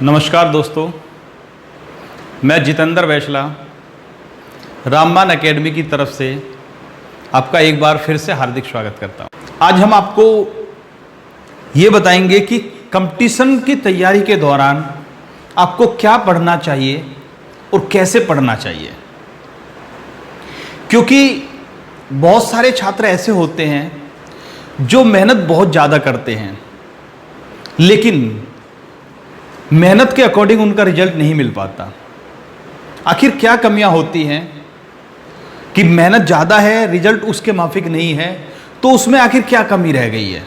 नमस्कार दोस्तों, मैं जितेंद्र वैशला रामबाण एकेडमी की तरफ से आपका एक बार फिर से हार्दिक स्वागत करता हूं। आज हम आपको ये बताएंगे कि कंपटीशन की तैयारी के दौरान आपको क्या पढ़ना चाहिए और कैसे पढ़ना चाहिए, क्योंकि बहुत सारे छात्र ऐसे होते हैं जो मेहनत बहुत ज़्यादा करते हैं लेकिन मेहनत के अकॉर्डिंग उनका रिजल्ट नहीं मिल पाता। आखिर क्या कमियां होती हैं कि मेहनत ज़्यादा है, रिजल्ट उसके माफिक नहीं है, तो उसमें आखिर क्या कमी रह गई है?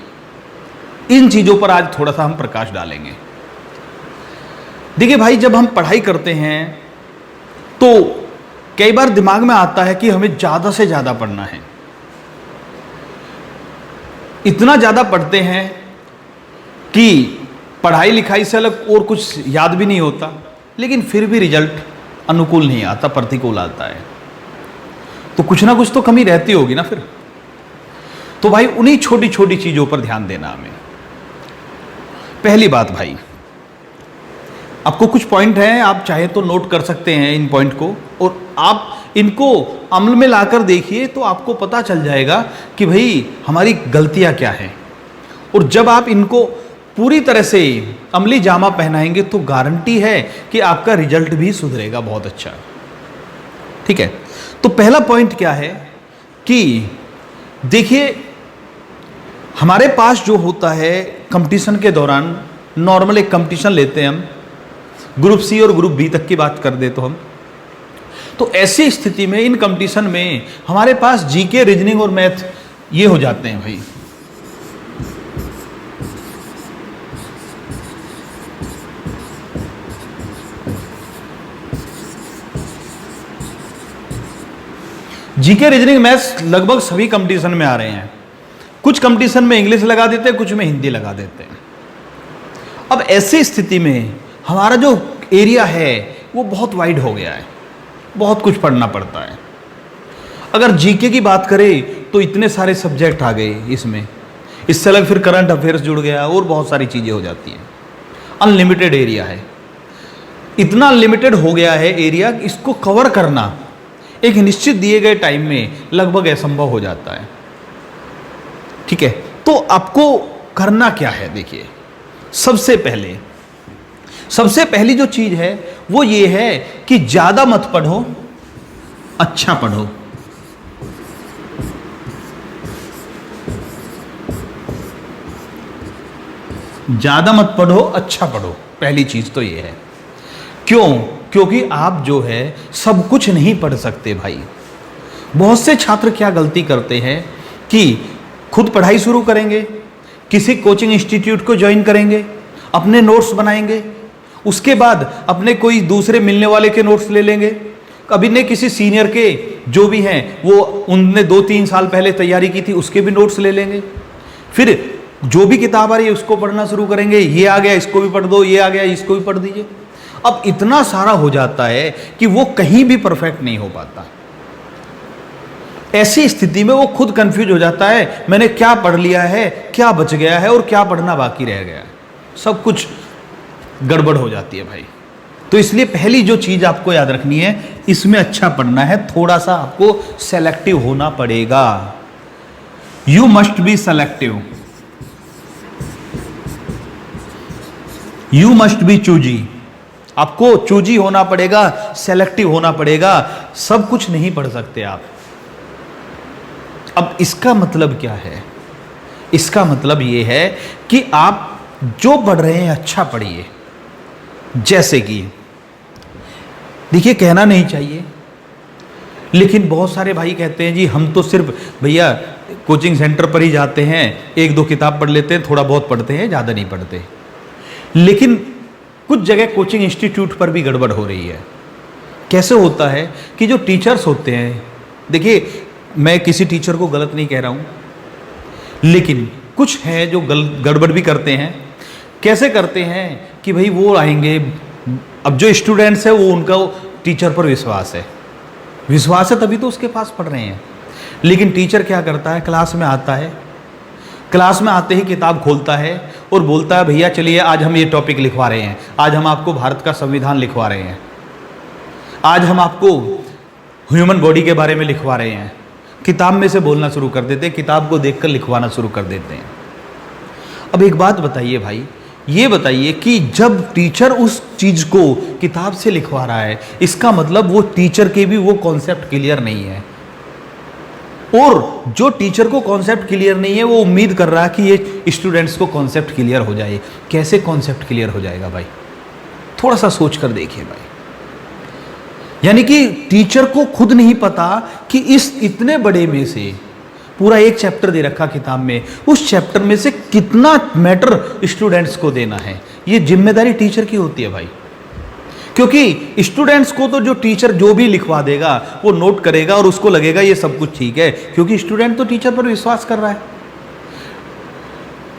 इन चीज़ों पर आज थोड़ा सा हम प्रकाश डालेंगे। देखिए भाई, जब हम पढ़ाई करते हैं तो कई बार दिमाग में आता है कि हमें ज़्यादा से ज़्यादा पढ़ना है। इतना ज़्यादा पढ़ते हैं कि पढ़ाई लिखाई से अलग और कुछ याद भी नहीं होता, लेकिन फिर भी रिजल्ट अनुकूल नहीं आता, प्रतिकूल आता है। तो कुछ ना कुछ तो कमी रहती होगी ना फिर। तो भाई उन्हीं छोटी छोटी चीज़ों पर ध्यान देना हमें। पहली बात भाई, आपको कुछ पॉइंट हैं, आप चाहे तो नोट कर सकते हैं इन पॉइंट को, और आप इनको अमल में लाकर देखिए तो आपको पता चल जाएगा कि भाई हमारी गलतियां क्या हैं। और जब आप इनको पूरी तरह से अमली जामा पहनाएंगे तो गारंटी है कि आपका रिजल्ट भी सुधरेगा बहुत अच्छा। ठीक है, तो पहला पॉइंट क्या है कि देखिए, हमारे पास जो होता है कंपटीशन के दौरान, नॉर्मल एक कंपटीशन लेते हैं हम, ग्रुप सी और ग्रुप बी तक की बात कर दे तो ऐसी स्थिति में इन कंपटीशन में हमारे पास जीके, रीजनिंग और मैथ ये हो जाते हैं भाई। जीके, रीजनिंग, मैथ्स लगभग सभी कंपटीशन में आ रहे हैं। कुछ कंपटीशन में इंग्लिश लगा देते हैं, कुछ में हिंदी लगा देते हैं। अब ऐसी स्थिति में हमारा जो एरिया है वो बहुत वाइड हो गया है, बहुत कुछ पढ़ना पड़ता है। अगर जीके की बात करें तो इतने सारे सब्जेक्ट आ गए इसमें, इससे अलग फिर करंट अफेयर्स जुड़ गया और बहुत सारी चीज़ें हो जाती हैं। अनलिमिटेड एरिया है, इतना अनलिमिटेड हो गया है एरिया, इसको कवर करना एक निश्चित दिए गए टाइम में लगभग असंभव हो जाता है। ठीक है, तो आपको करना क्या है? देखिए, सबसे पहली जो चीज है वो ये है कि ज्यादा मत पढ़ो, अच्छा पढ़ो। ज्यादा मत पढ़ो, अच्छा पढ़ो। पहली चीज तो ये है। क्यों? क्योंकि आप जो है सब कुछ नहीं पढ़ सकते भाई। बहुत से छात्र क्या गलती करते हैं कि खुद पढ़ाई शुरू करेंगे, किसी कोचिंग इंस्टीट्यूट को ज्वाइन करेंगे, अपने नोट्स बनाएंगे, उसके बाद अपने कोई दूसरे मिलने वाले के नोट्स ले लेंगे, कभी ने किसी सीनियर के जो भी हैं वो उनने 2-3 साल पहले तैयारी की थी उसके भी नोट्स ले लेंगे, फिर जो भी किताब आ रही है उसको पढ़ना शुरू करेंगे। ये आ गया इसको भी पढ़ दो, ये आ गया इसको भी पढ़ दीजिए। अब इतना सारा हो जाता है कि वो कहीं भी परफेक्ट नहीं हो पाता। ऐसी स्थिति में वो खुद कंफ्यूज हो जाता है, मैंने क्या पढ़ लिया है, क्या बच गया है और क्या पढ़ना बाकी रह गया है। सब कुछ गड़बड़ हो जाती है भाई। तो इसलिए पहली जो चीज आपको याद रखनी है, इसमें अच्छा पढ़ना है, थोड़ा सा आपको सेलेक्टिव होना पड़ेगा। You must be selective, you must be choosy. आपको चूजी होना पड़ेगा, सेलेक्टिव होना पड़ेगा। सब कुछ नहीं पढ़ सकते आप। अब इसका मतलब क्या है? इसका मतलब यह है कि आप जो पढ़ रहे हैं अच्छा पढ़िए। जैसे कि देखिए, कहना नहीं चाहिए लेकिन बहुत सारे भाई कहते हैं जी हम तो सिर्फ भैया कोचिंग सेंटर पर ही जाते हैं, 1-2 किताब पढ़ लेते हैं, थोड़ा बहुत पढ़ते हैं, ज़्यादा नहीं पढ़ते। लेकिन कुछ जगह कोचिंग इंस्टीट्यूट पर भी गड़बड़ हो रही है। कैसे होता है कि जो टीचर्स होते हैं, देखिए मैं किसी टीचर को गलत नहीं कह रहा हूँ, लेकिन कुछ हैं जो गड़बड़ भी करते हैं। कैसे करते हैं कि भाई वो आएंगे, अब जो स्टूडेंट्स है वो उनका टीचर पर विश्वास है तभी तो उसके पास पढ़ रहे हैं। लेकिन टीचर क्या करता है, क्लास में आता है, क्लास में आते ही किताब खोलता है और बोलता है भैया चलिए आज हम ये टॉपिक लिखवा रहे हैं, आज हम आपको भारत का संविधान लिखवा रहे हैं, आज हम आपको ह्यूमन बॉडी के बारे में लिखवा रहे हैं। किताब में से बोलना शुरू कर देते हैं, किताब को देखकर लिखवाना शुरू कर देते हैं। अब एक बात बताइए भाई, ये बताइए कि जब टीचर उस चीज़ को किताब से लिखवा रहा है, इसका मतलब वो टीचर के भी वो कॉन्सेप्ट क्लियर नहीं है, और जो टीचर को कॉन्सेप्ट क्लियर नहीं है वो उम्मीद कर रहा है कि ये स्टूडेंट्स को कॉन्सेप्ट क्लियर हो जाए। कैसे कॉन्सेप्ट क्लियर हो जाएगा भाई? थोड़ा सा सोच कर देखिए भाई। यानी कि टीचर को खुद नहीं पता कि इस इतने बड़े में से पूरा एक चैप्टर दे रखा किताब में, उस चैप्टर में से कितना मैटर स्टूडेंट्स को देना है। ये जिम्मेदारी टीचर की होती है भाई, क्योंकि स्टूडेंट्स को तो जो टीचर जो भी लिखवा देगा वो नोट करेगा और उसको लगेगा ये सब कुछ ठीक है, क्योंकि स्टूडेंट तो टीचर पर विश्वास कर रहा है।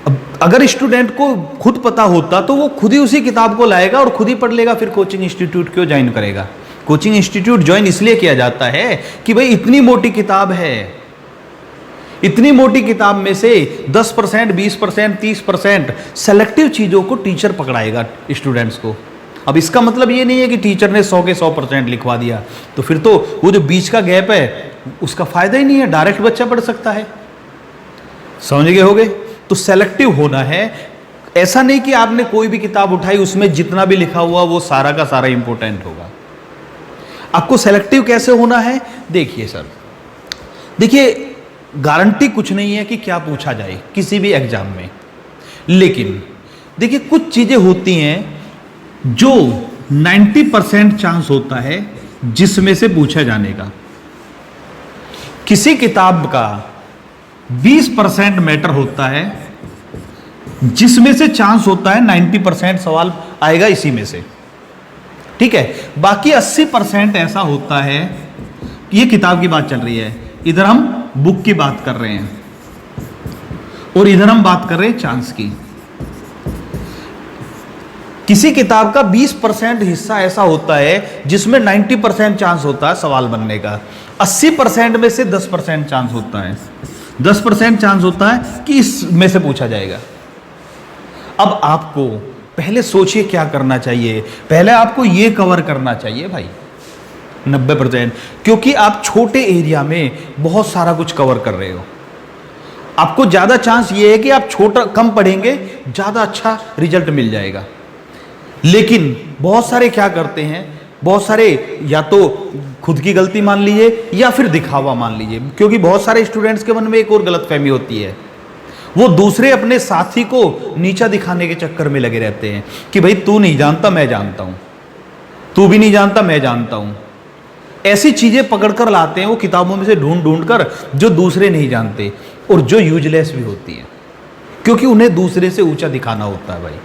अब अगर स्टूडेंट को खुद पता होता तो वो खुद ही उसी किताब को लाएगा और खुद ही पढ़ लेगा, फिर कोचिंग इंस्टीट्यूट क्यों ज्वाइन करेगा? कोचिंग इंस्टीट्यूट ज्वाइन इसलिए किया जाता है कि भाई इतनी मोटी किताब है, इतनी मोटी किताब में से 10%, 20%, 30% सेलेक्टिव चीज़ों को टीचर पकड़ाएगा स्टूडेंट्स को। अब इसका मतलब ये नहीं है कि टीचर ने 100 के 100% लिखवा दिया, तो फिर तो वो जो बीच का गैप है उसका फायदा ही नहीं है, डायरेक्ट बच्चा पढ़ सकता है। समझ गए होगे? तो सेलेक्टिव होना है। ऐसा नहीं कि आपने कोई भी किताब उठाई उसमें जितना भी लिखा हुआ वो सारा का सारा इंपॉर्टेंट होगा। आपको सेलेक्टिव कैसे होना है? देखिए सर, देखिए गारंटी कुछ नहीं है कि क्या पूछा जाए किसी भी एग्जाम में, लेकिन देखिए कुछ चीजें होती हैं जो 90% चांस होता है जिसमें से पूछा जाने का। किसी किताब का 20% मैटर होता है जिसमें से चांस होता है 90% सवाल आएगा इसी में से, ठीक है। बाकी 80% ऐसा होता है, ये किताब की बात चल रही है, इधर हम बुक की बात कर रहे हैं और इधर हम बात कर रहे हैं चांस की। किसी किताब का 20% हिस्सा ऐसा होता है जिसमें 90% चांस होता है सवाल बनने का। 80% में से 10% चांस होता है, 10% चांस होता है कि इसमें से पूछा जाएगा। अब आपको पहले सोचिए क्या करना चाहिए। पहले आपको ये कवर करना चाहिए भाई 90%, क्योंकि आप छोटे एरिया में बहुत सारा कुछ कवर कर रहे हो। आपको ज़्यादा चांस ये है कि आप छोटा कम पढ़ेंगे, ज़्यादा अच्छा रिजल्ट मिल जाएगा। लेकिन बहुत सारे क्या करते हैं, बहुत सारे या तो खुद की गलती मान लीजिए या फिर दिखावा मान लीजिए, क्योंकि बहुत सारे स्टूडेंट्स के मन में एक और गलतफहमी होती है, वो दूसरे अपने साथी को नीचा दिखाने के चक्कर में लगे रहते हैं कि भाई तू नहीं जानता मैं जानता हूं, तू भी नहीं जानता मैं जानता हूं। ऐसी चीजें पकड़कर लाते हैं वो किताबों में से ढूंढ ढूंढ कर, जो दूसरे नहीं जानते और जो यूजलेस भी होती है, क्योंकि उन्हें दूसरे से ऊंचा दिखाना होता है भाई।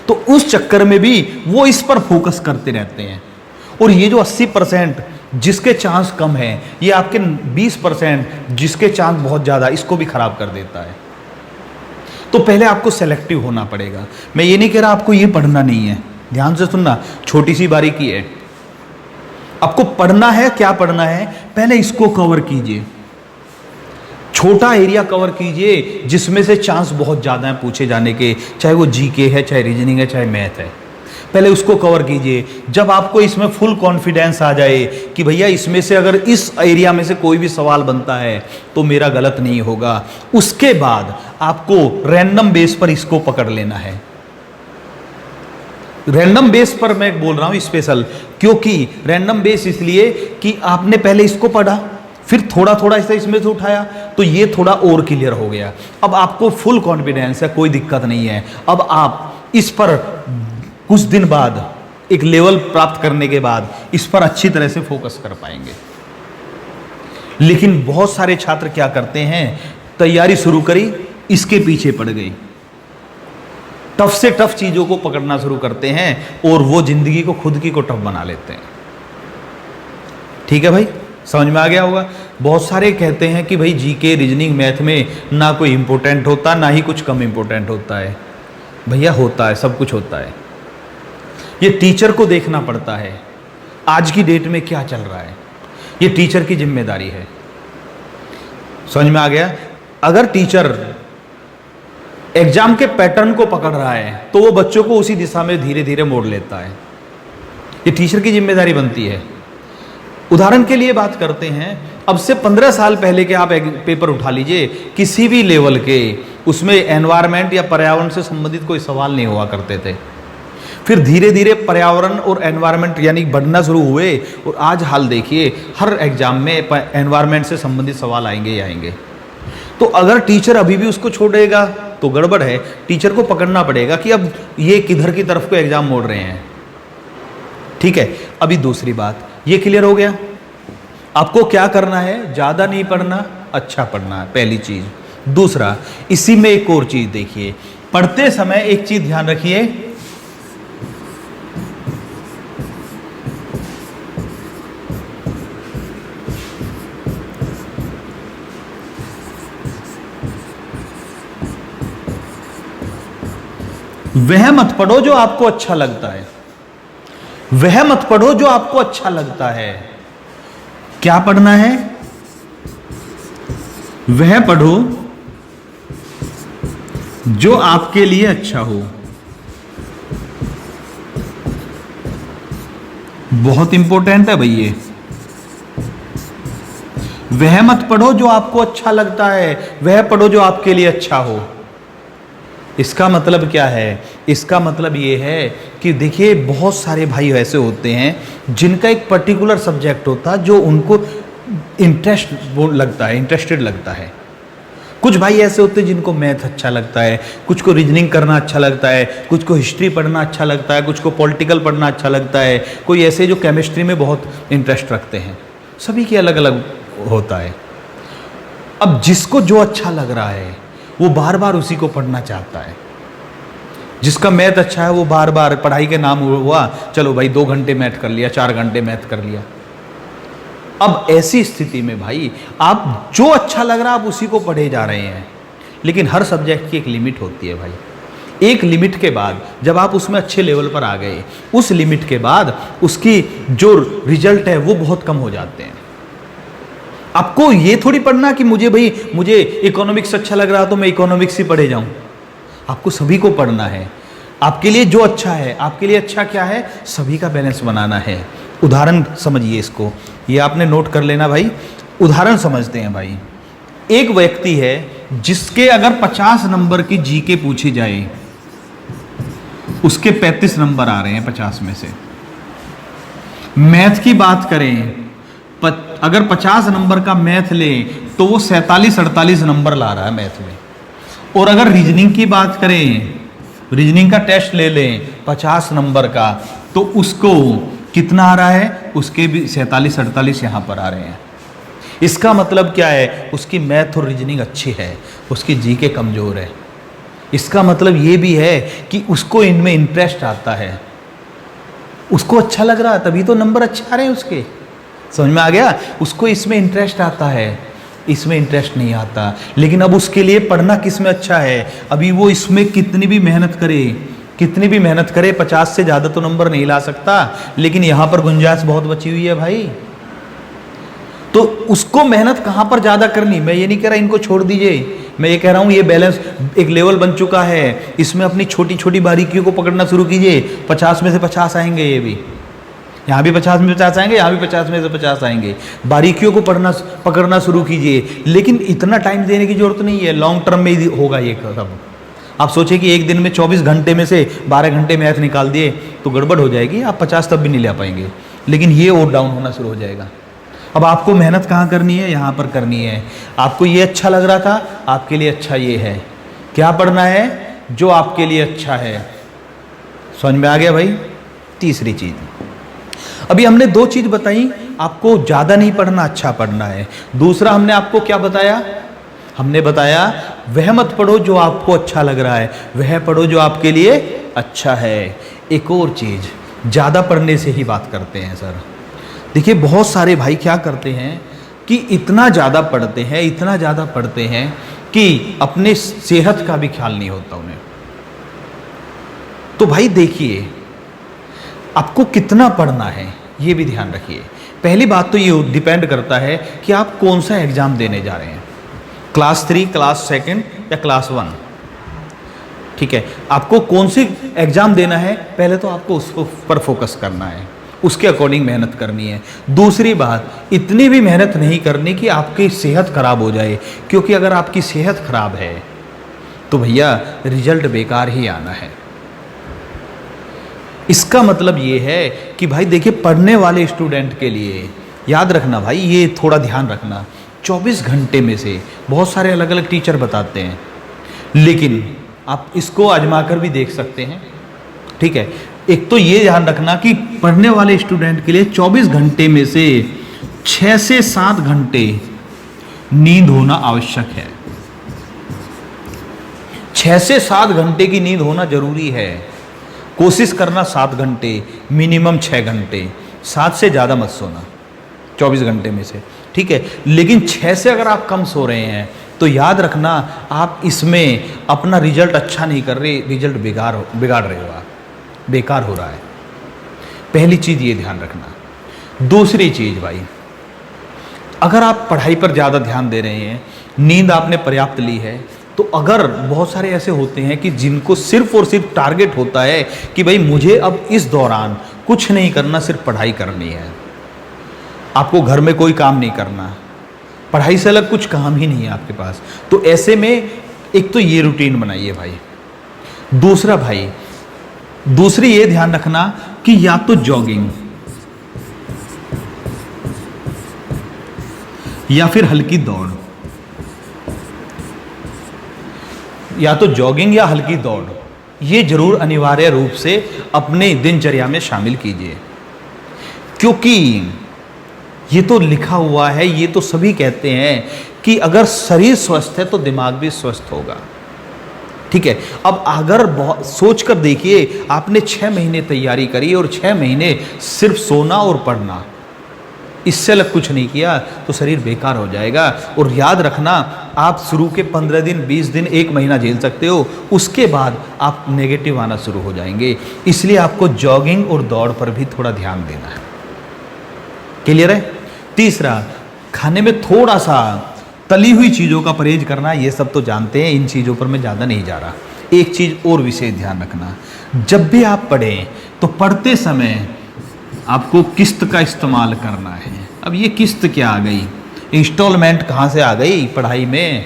तो उस चक्कर में भी वो इस पर फोकस करते रहते हैं। और ये जो 80% जिसके चांस कम है, ये आपके 20% जिसके चांस बहुत ज़्यादा, इसको भी खराब कर देता है। तो पहले आपको सेलेक्टिव होना पड़ेगा। मैं ये नहीं कह रहा आपको ये पढ़ना नहीं है, ध्यान से सुनना, छोटी सी बारीकी है। आपको पढ़ना है, क्या पढ़ना है, पहले इसको कवर कीजिए, छोटा एरिया कवर कीजिए जिसमें से चांस बहुत ज़्यादा है पूछे जाने के, चाहे वो जीके है, चाहे रीजनिंग है, चाहे मैथ है। पहले उसको कवर कीजिए। जब आपको इसमें फुल कॉन्फिडेंस आ जाए कि भैया इसमें से अगर इस एरिया में से कोई भी सवाल बनता है तो मेरा गलत नहीं होगा, उसके बाद आपको रैंडम बेस पर इसको पकड़ लेना है। रैंडम बेस पर मैं बोल रहा हूं स्पेशल, क्योंकि रैंडम बेस इसलिए कि आपने पहले इसको पढ़ा, फिर थोड़ा थोड़ा ऐसा इसमें से उठाया तो ये थोड़ा और क्लियर हो गया। अब आपको फुल कॉन्फिडेंस है, कोई दिक्कत नहीं है। अब आप इस पर कुछ दिन बाद, एक लेवल प्राप्त करने के बाद इस पर अच्छी तरह से फोकस कर पाएंगे। लेकिन बहुत सारे छात्र क्या करते हैं, तैयारी शुरू करी, इसके पीछे पड़ गई, टफ से टफ चीजों को पकड़ना शुरू करते हैं और वो जिंदगी को खुद की को टफ बना लेते हैं। ठीक है भाई, समझ में आ गया होगा। बहुत सारे कहते हैं कि भाई जीके रीजनिंग मैथ में ना कोई इंपॉर्टेंट होता, ना ही कुछ कम इंपॉर्टेंट होता है। भैया होता है, सब कुछ होता है। ये टीचर को देखना पड़ता है आज की डेट में क्या चल रहा है, ये टीचर की जिम्मेदारी है। समझ में आ गया। अगर टीचर एग्जाम के पैटर्न को पकड़ रहा है तो वो बच्चों को उसी दिशा में धीरे धीरे मोड़ लेता है। ये टीचर की जिम्मेदारी बनती है। उदाहरण के लिए बात करते हैं, अब से 15 साल पहले के आप एक पेपर उठा लीजिए किसी भी लेवल के, उसमें एनवायरनमेंट या पर्यावरण से संबंधित कोई सवाल नहीं हुआ करते थे। फिर धीरे धीरे पर्यावरण और एनवायरनमेंट यानी बढ़ना शुरू हुए और आज हाल देखिए हर एग्जाम में एनवायरनमेंट से संबंधित सवाल आएंगे ही आएंगे। तो अगर टीचर अभी भी उसको छोड़ेगा तो गड़बड़ है। टीचर को पकड़ना पड़ेगा कि अब ये किधर की तरफ को एग्जाम मोड़ रहे हैं। ठीक है, अभी दूसरी बात, ये क्लियर हो गया। आपको क्या करना है, ज़्यादा नहीं पढ़ना, अच्छा पढ़ना है, पहली चीज़। दूसरा, इसी में एक और चीज़ देखिए, पढ़ते समय एक चीज़ ध्यान रखिए, वह मत पढ़ो जो आपको अच्छा लगता है। वह मत पढ़ो जो आपको अच्छा लगता है। क्या पढ़ना है, वह पढ़ो जो आपके लिए अच्छा हो। बहुत इंपॉर्टेंट है भाई ये। वह मत पढ़ो जो आपको अच्छा लगता है, वह पढ़ो जो आपके लिए अच्छा हो। इसका मतलब क्या है, इसका मतलब ये है कि देखिए बहुत सारे भाई ऐसे होते हैं जिनका एक पर्टिकुलर सब्जेक्ट होता है जो उनको इंटरेस्टेड लगता है। कुछ भाई ऐसे होते हैं जिनको मैथ अच्छा लगता है, कुछ को रीजनिंग करना अच्छा लगता है, कुछ को हिस्ट्री पढ़ना अच्छा लगता है, कुछ को पॉलिटिकल पढ़ना अच्छा लगता है, कोई ऐसे जो केमिस्ट्री में बहुत इंटरेस्ट रखते हैं। सभी की अलग अलग होता है। अब जिसको जो अच्छा लग रहा है वो बार बार उसी को पढ़ना चाहता है। जिसका मैथ अच्छा है वो बार बार पढ़ाई के नाम हुआ, चलो भाई 2 घंटे मैथ कर लिया, 4 घंटे मैथ कर लिया। अब ऐसी स्थिति में भाई आप जो अच्छा लग रहा है आप उसी को पढ़े जा रहे हैं, लेकिन हर सब्जेक्ट की एक लिमिट होती है भाई। एक लिमिट के बाद जब आप उसमें अच्छे लेवल पर आ गए, उस लिमिट के बाद उसकी जो रिजल्ट है वो बहुत कम हो जाते हैं। आपको ये थोड़ी पढ़ना कि मुझे इकोनॉमिक्स अच्छा लग रहा तो मैं इकोनॉमिक्स ही पढ़े जाऊं। आपको सभी को पढ़ना है। आपके लिए जो अच्छा है, आपके लिए अच्छा क्या है, सभी का बैलेंस बनाना है। उदाहरण समझिए इसको, ये आपने नोट कर लेना भाई। उदाहरण समझते हैं भाई। एक व्यक्ति है जिसके अगर 50 नंबर की जीके पूछी जाए, उसके 35 नंबर आ रहे हैं 50 में से। मैथ की बात करें, अगर 50 नंबर का मैथ लें तो वो 47-48 नंबर ला रहा है मैथ में। और अगर रीजनिंग की बात करें, रीजनिंग का टेस्ट ले लें 50 नंबर का, तो उसको कितना आ रहा है, उसके भी 47-48 यहाँ पर आ रहे हैं। इसका मतलब क्या है, उसकी मैथ और रीजनिंग अच्छी है, उसकी जीके कमज़ोर है। इसका मतलब ये भी है कि उसको इनमें इंटरेस्ट आता है, उसको अच्छा लग रहा है, तभी तो नंबर अच्छे आ रहे हैं उसके। समझ में आ गया? उसको इसमें इंटरेस्ट आता है, इसमें इंटरेस्ट नहीं आता। लेकिन अब उसके लिए पढ़ना किस में अच्छा है, अभी वो इसमें कितनी भी मेहनत करे 50 से ज़्यादा तो नंबर नहीं ला सकता, लेकिन यहाँ पर गुंजाइश बहुत बची हुई है भाई। तो उसको मेहनत कहाँ पर ज़्यादा करनी, मैं ये नहीं कह रहा इनको छोड़ दीजिए, मैं ये कह रहा हूँ ये बैलेंस एक लेवल बन चुका है, इसमें अपनी छोटी छोटी बारीकियों को पकड़ना शुरू कीजिए। 50 में से 50 आएंगे, ये भी यहाँ भी 50 में 50 आएंगे, यहाँ भी 50 में से 50 आएंगे। बारीकियों को पकड़ना शुरू कीजिए, लेकिन इतना टाइम देने की जरूरत नहीं है, लॉन्ग टर्म में ही होगा ये सब। आप सोचिए कि एक दिन में 24 घंटे में से 12 घंटे मैथ निकाल दिए तो गड़बड़ हो जाएगी, आप 50 तब भी नहीं ले पाएंगे, लेकिन ये और डाउन होना शुरू हो जाएगा। अब आपको मेहनत कहाँ करनी है, यहाँ पर करनी है। आपको ये अच्छा लग रहा था, आपके लिए अच्छा ये है। क्या पढ़ना है, जो आपके लिए अच्छा है। समझ में आ गया भाई? तीसरी चीज़, अभी हमने 2 चीज़ बताई, आपको ज़्यादा नहीं पढ़ना, अच्छा पढ़ना है। दूसरा हमने आपको क्या बताया, हमने बताया वह मत पढ़ो जो आपको अच्छा लग रहा है, वह पढ़ो जो आपके लिए अच्छा है। एक और चीज़, ज़्यादा पढ़ने से ही बात करते हैं सर। देखिए बहुत सारे भाई क्या करते हैं कि इतना ज़्यादा पढ़ते हैं कि अपने सेहत का भी ख्याल नहीं होता उन्हें। तो भाई देखिए आपको कितना पढ़ना है ये भी ध्यान रखिए। पहली बात तो ये डिपेंड करता है कि आप कौन सा एग्ज़ाम देने जा रहे हैं, क्लास 3, क्लास 2 या क्लास 1। ठीक है, आपको कौन सी एग्जाम देना है पहले तो आपको उस पर फोकस करना है, उसके अकॉर्डिंग मेहनत करनी है। दूसरी बात, इतनी भी मेहनत नहीं करनी कि आपकी सेहत खराब हो जाए, क्योंकि अगर आपकी सेहत खराब है तो भैया रिजल्ट बेकार ही आना है। इसका मतलब ये है कि भाई देखिए, पढ़ने वाले स्टूडेंट के लिए याद रखना भाई, ये थोड़ा ध्यान रखना, 24 घंटे में से बहुत सारे अलग अलग टीचर बताते हैं, लेकिन आप इसको आजमा कर भी देख सकते हैं। ठीक है, एक तो ये ध्यान रखना कि पढ़ने वाले स्टूडेंट के लिए 24 घंटे में से 6 से 7 घंटे नींद होना आवश्यक है। 6 से 7 घंटे की नींद होना जरूरी है। कोशिश करना 7 घंटे, मिनिमम 6 घंटे, 7 से ज़्यादा मत सोना 24 घंटे में से। ठीक है, लेकिन 6 से अगर आप कम सो रहे हैं तो याद रखना आप इसमें अपना रिजल्ट अच्छा नहीं कर रहे, रिजल्ट बिगाड़ रहे हो आप, बेकार हो रहा है। पहली चीज़ ये ध्यान रखना। दूसरी चीज़ भाई, अगर आप पढ़ाई पर ज़्यादा ध्यान दे रहे हैं, नींद आपने पर्याप्त ली है, तो अगर बहुत सारे ऐसे होते हैं कि जिनको सिर्फ और सिर्फ टारगेट होता है कि भाई मुझे अब इस दौरान कुछ नहीं करना, सिर्फ पढ़ाई करनी है, आपको घर में कोई काम नहीं करना, पढ़ाई से अलग कुछ काम ही नहीं है आपके पास, तो ऐसे में एक तो ये रूटीन बनाइए भाई। दूसरा भाई, दूसरी ये ध्यान रखना कि या तो जॉगिंग या फिर हल्की दौड़, या तो जॉगिंग या हल्की दौड़, ये जरूर अनिवार्य रूप से अपने दिनचर्या में शामिल कीजिए, क्योंकि ये तो लिखा हुआ है, ये तो सभी कहते हैं कि अगर शरीर स्वस्थ है तो दिमाग भी स्वस्थ होगा। ठीक है, अब अगर बहुत सोच कर देखिए, आपने 6 महीने तैयारी करी और 6 महीने सिर्फ सोना और पढ़ना, इससे अलग कुछ नहीं किया, तो शरीर बेकार हो जाएगा। और याद रखना, आप शुरू के 15 दिन, 20 दिन, 1 महीना झेल सकते हो, उसके बाद आप नेगेटिव आना शुरू हो जाएंगे। इसलिए आपको जॉगिंग और दौड़ पर भी थोड़ा ध्यान देना है। क्लियर है? तीसरा, खाने में थोड़ा सा तली हुई चीज़ों का परहेज करना, ये सब तो जानते हैं, इन चीज़ों पर मैं ज़्यादा नहीं जा रहा। एक चीज़ और विशेष ध्यान रखना, जब भी आप पढ़ें तो पढ़ते समय आपको किस्त का इस्तेमाल करना है। अब ये किस्त क्या आ गई, इंस्टॉलमेंट कहाँ से आ गई पढ़ाई में?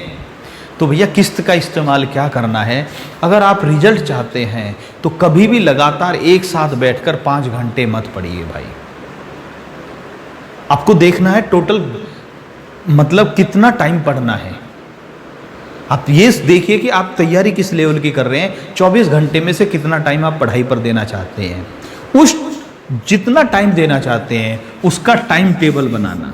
तो भैया किस्त का इस्तेमाल क्या करना है, अगर आप रिजल्ट चाहते हैं तो कभी भी लगातार एक साथ बैठकर 5 घंटे मत पढ़िए भाई। आपको देखना है टोटल मतलब कितना टाइम पढ़ना है। आप ये देखिए कि आप तैयारी किस लेवल की कर रहे हैं, 24 घंटे में से कितना टाइम आप पढ़ाई पर देना चाहते हैं, उस जितना टाइम देना चाहते हैं उसका टाइम टेबल बनाना।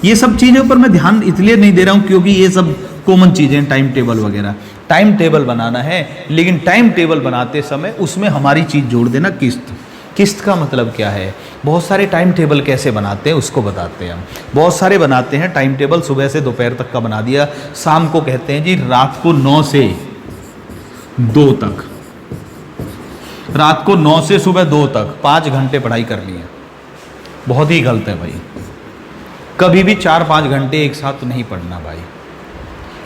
ये सब चीज़ों पर मैं ध्यान इसलिए नहीं दे रहा हूँ क्योंकि ये सब कॉमन चीज़ें, टाइम टेबल वगैरह, टाइम टेबल बनाना है, लेकिन टाइम टेबल बनाते समय उसमें हमारी चीज़ जोड़ देना, किस्त। किस्त का मतलब क्या है? बहुत सारे टाइम टेबल कैसे बनाते हैं उसको बताते हैं हम। बहुत सारे बनाते हैं टाइम टेबल, सुबह से दोपहर तक का बना दिया, शाम को कहते हैं जी रात को 9 से 2 तक, रात को 9 से सुबह 2 तक 5 घंटे पढ़ाई कर ली है। बहुत ही गलत है भाई, कभी भी 4-5 घंटे एक साथ तो नहीं पढ़ना भाई।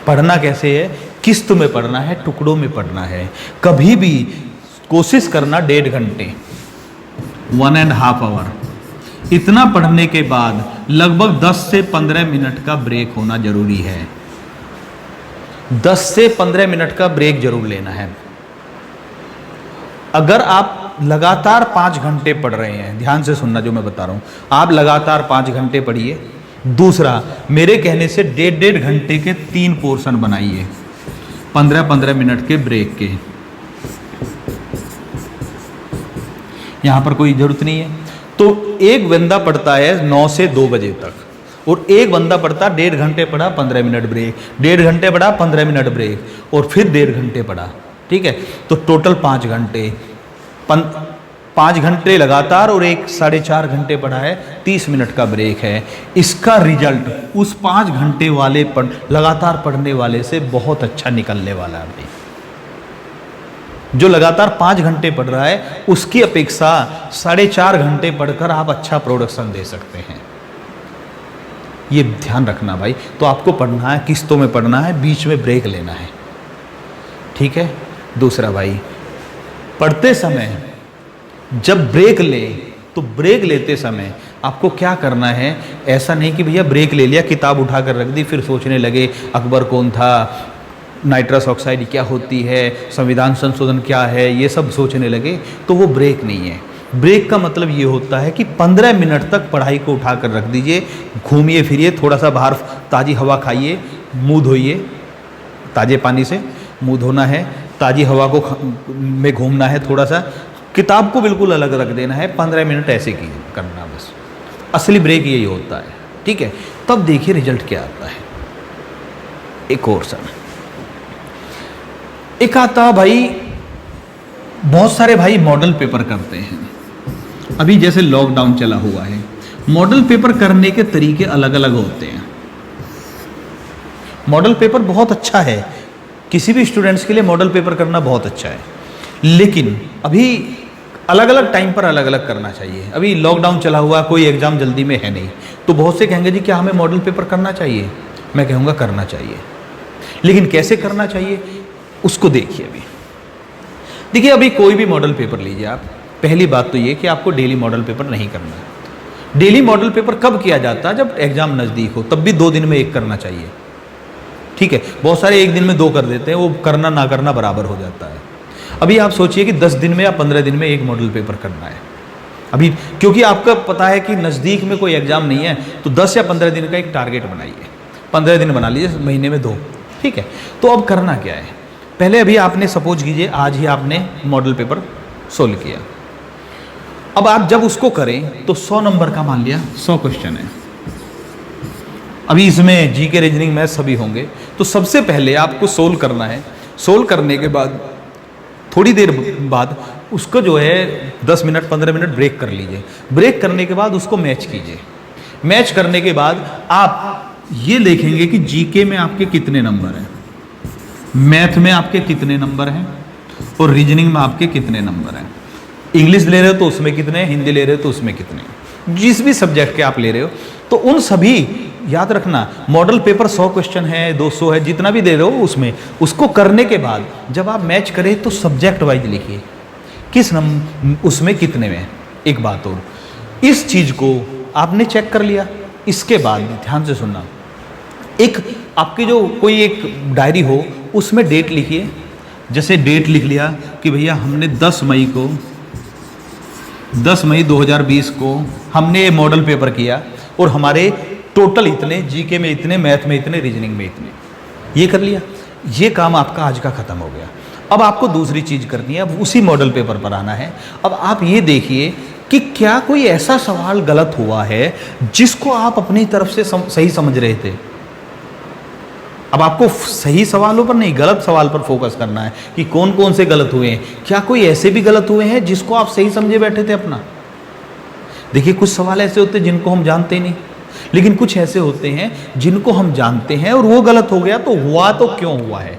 पढ़ना कैसे है? किस्त में पढ़ना है, टुकड़ों में पढ़ना है। कभी भी कोशिश करना 1.5 घंटे, 1.5 आवर, इतना पढ़ने के बाद लगभग 10 से 15 मिनट का ब्रेक होना जरूरी है। 10 से 15 मिनट का ब्रेक जरूर लेना है। अगर आप लगातार 5 घंटे पढ़ रहे हैं, ध्यान से सुनना जो मैं बता रहा हूं, आप लगातार 5 घंटे पढ़िए। दूसरा, मेरे कहने से 1.5 घंटे के 3 पोर्शन बनाइए, 15-15 मिनट के ब्रेक के। यहाँ पर कोई ज़रूरत नहीं है। तो एक बंदा पढ़ता है 9 से 2 बजे तक और एक बंदा पढ़ता 1.5 घंटे पढ़ा, 15 मिनट ब्रेक, 1.5 घंटे पढ़ा, 15 मिनट ब्रेक, और फिर 1.5 घंटे पढ़ा। ठीक है, तो टोटल 5 घंटे, 5 घंटे लगातार और एक 4.5 घंटे पढ़ा है, 30 मिनट का ब्रेक है। इसका रिजल्ट उस 5 घंटे वाले लगातार पढ़ने वाले से बहुत अच्छा निकलने वाला है भाई। जो लगातार 5 घंटे पढ़ रहा है उसकी अपेक्षा 4.5 घंटे पढ़कर आप अच्छा प्रोडक्शन दे सकते हैं। ये ध्यान रखना भाई। तो आपको पढ़ना है, किस्तों में पढ़ना है, बीच में ब्रेक लेना है। ठीक है, दूसरा भाई, पढ़ते समय जब ब्रेक ले तो ब्रेक लेते समय आपको क्या करना है, ऐसा नहीं कि भैया ब्रेक ले लिया, किताब उठा कर रख दी, फिर सोचने लगे अकबर कौन था, नाइट्रस ऑक्साइड क्या होती है, संविधान संशोधन क्या है, ये सब सोचने लगे, तो वो ब्रेक नहीं है। ब्रेक का मतलब ये होता है कि 15 मिनट तक पढ़ाई को उठा कर रख दीजिए, घूमिए फिरिए, थोड़ा सा बाहर ताज़ी हवा खाइए, मुँह धोइए, ताज़े पानी से मुँह धोना है, ताज़ी हवा को में घूमना है, थोड़ा सा किताब को बिल्कुल अलग रख देना है, 15 मिनट ऐसे की करना, बस असली ब्रेक यही होता है। ठीक है, तब देखिए रिजल्ट क्या आता है। एक और सर, एक आता भाई, बहुत सारे भाई मॉडल पेपर करते हैं। अभी जैसे लॉकडाउन चला हुआ है, मॉडल पेपर करने के तरीके अलग अलग होते हैं। मॉडल पेपर बहुत अच्छा है, किसी भी स्टूडेंट्स के लिए मॉडल पेपर करना बहुत अच्छा है, लेकिन अभी अलग अलग टाइम पर अलग अलग करना चाहिए। अभी लॉकडाउन चला हुआ, कोई एग्ज़ाम जल्दी में है नहीं, तो बहुत से कहेंगे जी क्या हमें मॉडल पेपर करना चाहिए? मैं कहूँगा करना चाहिए, लेकिन कैसे करना चाहिए उसको देखिए। देखिए अभी कोई भी मॉडल पेपर लीजिए आप, पहली बात तो ये कि आपको डेली मॉडल पेपर नहीं करना है। डेली मॉडल पेपर कब किया जाता है? जब एग्ज़ाम नज़दीक हो, तब भी 2 दिन में एक करना चाहिए। ठीक है, बहुत सारे एक दिन में 2 कर देते हैं, वो करना ना करना बराबर हो जाता है। अभी आप सोचिए कि 10 दिन में या 15 दिन में एक मॉडल पेपर करना है। अभी क्योंकि आपका पता है कि नज़दीक में कोई एग्ज़ाम नहीं है, तो 10 या 15 दिन का एक टारगेट बनाइए। 15 दिन बना लीजिए, महीने में 2। ठीक है, तो अब करना क्या है? पहले अभी आपने सपोज कीजिए आज ही आपने मॉडल पेपर सोल्व किया। अब आप जब उसको करें तो 100 नंबर का मान लिया 100 क्वेश्चन है। अभी इसमें जीके, रीजनिंग, मैथ सभी होंगे, तो सबसे पहले आपको सोल्व करना है। सोल्व करने के बाद थोड़ी देर बाद उसको जो है 10 मिनट 15 मिनट ब्रेक कर लीजिए। ब्रेक करने के बाद उसको मैच कीजिए। मैच करने के बाद आप ये देखेंगे कि जीके में आपके कितने नंबर हैं, मैथ में आपके कितने नंबर हैं और रीजनिंग में आपके कितने नंबर हैं। इंग्लिश ले रहे हो तो उसमें कितने, हिंदी ले रहे हो तो उसमें कितने, जिस भी सब्जेक्ट के आप ले रहे हो, तो उन सभी याद रखना। मॉडल पेपर 100 क्वेश्चन है, 200 है, जितना भी दे रहे हो उसमें, उसको करने के बाद जब आप मैच करें तो सब्जेक्ट वाइज लिखिए किस उसमें कितने में। एक बात और, इस चीज़ को आपने चेक कर लिया, इसके बाद ध्यान से सुनना, एक आपकी जो कोई एक डायरी हो उसमें डेट लिखिए। जैसे डेट लिख लिया कि भैया हमने 10 मई 2020 को हमने ये मॉडल पेपर किया और हमारे टोटल इतने, जीके में इतने, मैथ में इतने, रीजनिंग में इतने, ये कर लिया। ये काम आपका आज का ख़त्म हो गया। अब आपको दूसरी चीज़ करनी है, अब उसी मॉडल पेपर पर आना है। अब आप ये देखिए कि क्या कोई ऐसा सवाल गलत हुआ है जिसको आप अपनी तरफ से सही समझ रहे थे। अब आपको सही सवालों पर नहीं, गलत सवाल पर फोकस करना है कि कौन कौन से गलत हुए हैं। क्या कोई ऐसे भी गलत हुए हैं जिसको आप सही समझे बैठे थे अपना? देखिए कुछ सवाल ऐसे होते हैं जिनको हम जानते नहीं, लेकिन कुछ ऐसे होते हैं जिनको हम जानते हैं और वो गलत हो गया। तो हुआ तो क्यों हुआ है?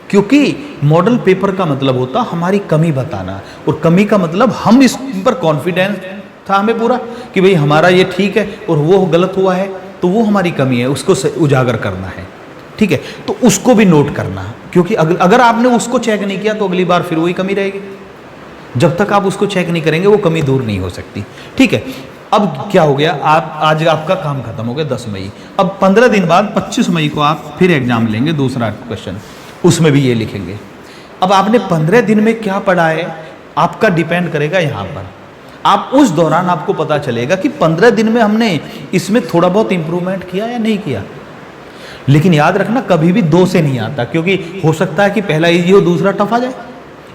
क्योंकि मॉडल पेपर का मतलब होता हमारी कमी बताना, और कमी का मतलब हम इस पर कॉन्फिडेंस था हमें पूरा कि भाई हमारा ये ठीक है और वो गलत हुआ है, तो वो हमारी कमी है, उसको उजागर करना है। ठीक है, तो उसको भी नोट करना, क्योंकि अगर आपने उसको चेक नहीं किया तो अगली बार फिर वही कमी रहेगी। जब तक आप उसको चेक नहीं करेंगे वो कमी दूर नहीं हो सकती। ठीक है, अब क्या हो गया, आप आज आपका काम खत्म हो गया 10 मई। अब 15 दिन बाद 25 मई को आप फिर एग्जाम लेंगे, दूसरा क्वेश्चन, उसमें भी ये लिखेंगे। अब आपने 15 दिन में क्या पढ़ा है आपका डिपेंड करेगा यहाँ पर। आप उस दौरान आपको पता चलेगा कि 15 दिन में हमने इसमें थोड़ा बहुत इंप्रूवमेंट किया या नहीं किया। लेकिन याद रखना कभी भी 2 से नहीं आता, क्योंकि हो सकता है कि पहला इजी हो दूसरा टफ आ जाए,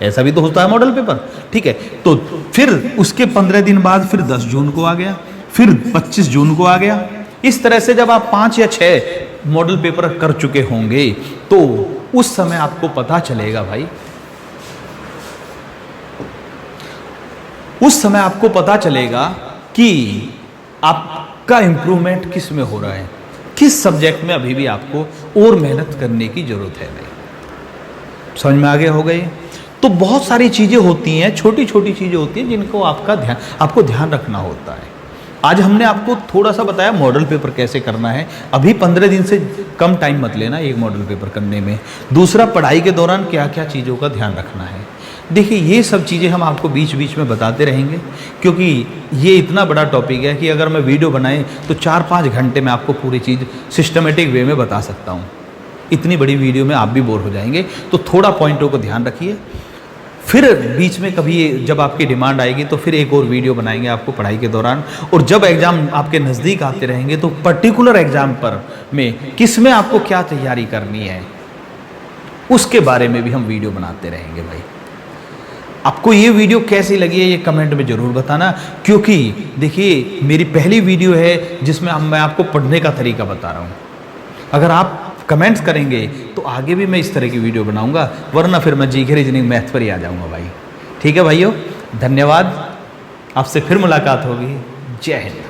ऐसा भी तो होता है मॉडल पेपर। ठीक है, तो फिर उसके 15 दिन बाद फिर 10 जून को आ गया, फिर 25 जून को आ गया। इस तरह से जब आप 5 या 6 मॉडल पेपर कर चुके होंगे तो उस समय आपको पता चलेगा भाई, उस समय आपको पता चलेगा कि आपका इंप्रूवमेंट किस में हो रहा है, किस सब्जेक्ट में अभी भी आपको और मेहनत करने की जरूरत है। भाई समझ में आ गया होगा ये? तो बहुत सारी चीज़ें होती हैं, छोटी छोटी चीज़ें होती हैं जिनको आपको ध्यान रखना होता है। आज हमने आपको थोड़ा सा बताया मॉडल पेपर कैसे करना है। अभी 15 दिन से कम टाइम मत लेना एक मॉडल पेपर करने में। दूसरा, पढ़ाई के दौरान क्या क्या चीज़ों का ध्यान रखना है। देखिए ये सब चीज़ें हम आपको बीच बीच में बताते रहेंगे, क्योंकि ये इतना बड़ा टॉपिक है कि अगर मैं वीडियो बनाए तो 4-5 घंटे में आपको पूरी चीज़ सिस्टमेटिक वे में बता सकता हूँ। इतनी बड़ी वीडियो में आप भी बोर हो जाएंगे, तो थोड़ा पॉइंटों को ध्यान रखिए। फिर बीच में कभी जब आपकी डिमांड आएगी तो फिर एक और वीडियो बनाएंगे आपको पढ़ाई के दौरान। और जब एग्ज़ाम आपके नज़दीक आते रहेंगे तो पर्टिकुलर एग्ज़ाम पर में किस में आपको क्या तैयारी करनी है उसके बारे में भी हम वीडियो बनाते रहेंगे भाई। आपको ये वीडियो कैसी लगी है ये कमेंट में ज़रूर बताना, क्योंकि देखिए मेरी पहली वीडियो है जिसमें मैं आपको पढ़ने का तरीका बता रहा हूँ। अगर आप कमेंट्स करेंगे तो आगे भी मैं इस तरह की वीडियो बनाऊंगा, वरना फिर मैं जीके रीजनिंग मैथ पर ही आ जाऊंगा भाई। ठीक है भाइयों, धन्यवाद। आपसे फिर मुलाकात होगी। जय हिंद।